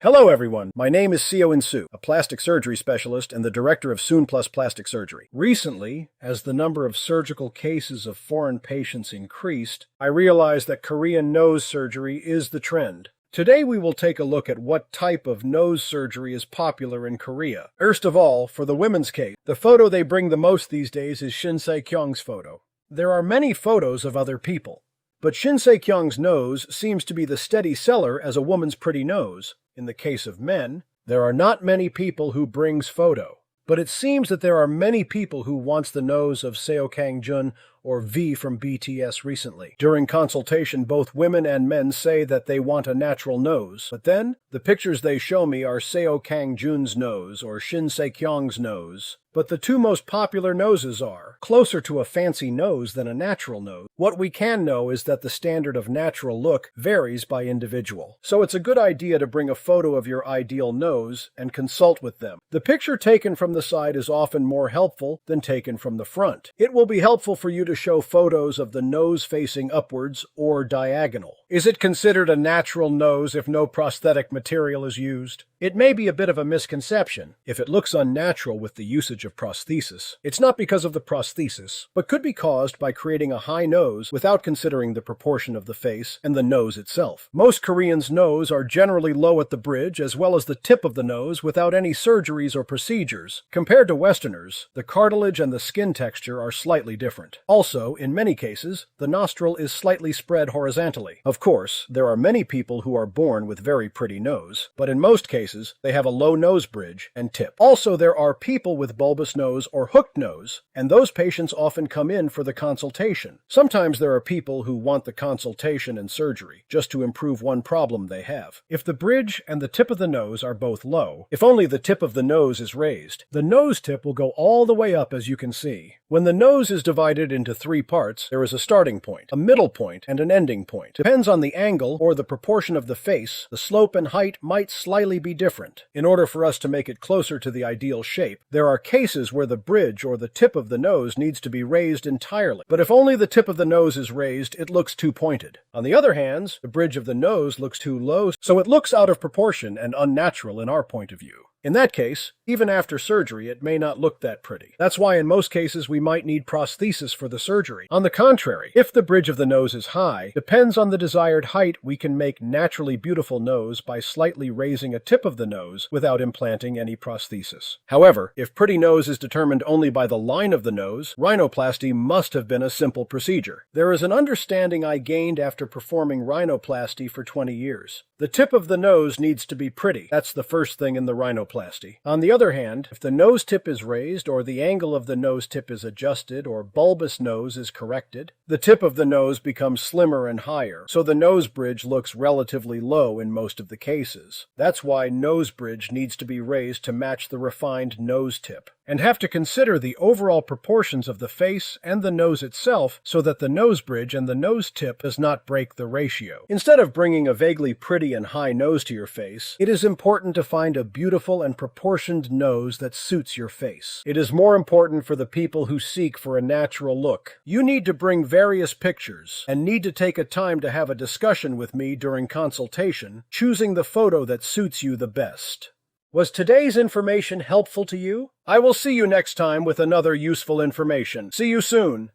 Hello everyone, my name is Seocho-gu, a plastic surgery specialist and the director of Soonplus Plastic Surgery. Recently, as the number of surgical cases of foreign patients increased, I realized that Korean nose surgery is the trend. Today we will take a look at what type of nose surgery is popular in Korea. First of all, for the women's case, the photo they bring the most these days is Shin Se-kyung's photo. There are many photos of other people, but Shin Se-kyung's nose seems to be the steady seller as a woman's pretty nose. In the case of men, there are not many people who brings photo, but it seems that there are many people who wants the nose of Seocho-gu or V from BTS recently. During consultation, both women and men say that they want a natural nose, but then the pictures they show me are Seocho-gu's nose or Shin Se-kyung's nose. But the two most popular noses are closer to a fancy nose than a natural nose. What we can know is that the standard of natural look varies by individual. So it's a good idea to bring a photo of your ideal nose and consult with them. The picture taken from the side is often more helpful than taken from the front. It will be helpful for you to show photos of the nose facing upwards or diagonal. Is it considered a natural nose if no prosthetic material is used? It may be a bit of a misconception if it looks unnatural with the usage of prosthesis. It's not because of the prosthesis, but could be caused by creating a high nose without considering the proportion of the face and the nose itself. Most Koreans' nose are generally low at the bridge as well as the tip of the nose without any surgeries or procedures. Compared to Westerners, the cartilage and the skin texture are slightly different. Also, in many cases, the nostril is slightly spread horizontally. Of course, there are many people who are born with very pretty nose, but in most cases, they have a low nose bridge and tip. Also, there are people with bulbous nose or hooked nose, and those patients often come in for the consultation. Sometimes there are people who want the consultation and surgery, just to improve one problem they have. If the bridge and the tip of the nose are both low, if only the tip of the nose is raised, the nose tip will go all the way up as you can see. When the nose is divided into three parts, there is a starting point, a middle point, and an ending point. Depends on the angle or the proportion of the face, the slope and height might slightly be different. In order for us to make it closer to the ideal shape, there are cases where the bridge or the tip of the nose needs to be raised entirely. But if only the tip of the nose is raised, it looks too pointed. On the other hand, the bridge of the nose looks too low, so it looks out of proportion and unnatural in our point of view. In that case, even after surgery, it may not look that pretty. That's why in most cases we might need prosthesis for the surgery. On the contrary, if the bridge of the nose is high, depends on the desired height, we can make naturally beautiful nose by slightly raising a tip of the nose without implanting any prosthesis. However, if pretty nose is determined only by the line of the nose, rhinoplasty must have been a simple procedure. There is an understanding I gained after performing rhinoplasty for 20 years. The tip of the nose needs to be pretty. That's the first thing in the rhinoplasty. On the other hand, if the nose tip is raised or the angle of the nose tip is adjusted or bulbous nose is corrected, the tip of the nose becomes slimmer and higher, so the nose bridge looks relatively low in most of the cases. That's why nose bridge needs to be raised to match the refined nose tip, and have to consider the overall proportions of the face and the nose itself so that the nose bridge and the nose tip does not break the ratio. Instead of bringing a vaguely pretty and high nose to your face, it is important to find a beautiful and proportioned nose that suits your face. It is more important for the people who seek for a natural look. You need to bring various pictures and need to take a time to have a discussion with me during consultation, choosing the photo that suits you the best. Was today's information helpful to you? I will see you next time with another useful information. See you soon!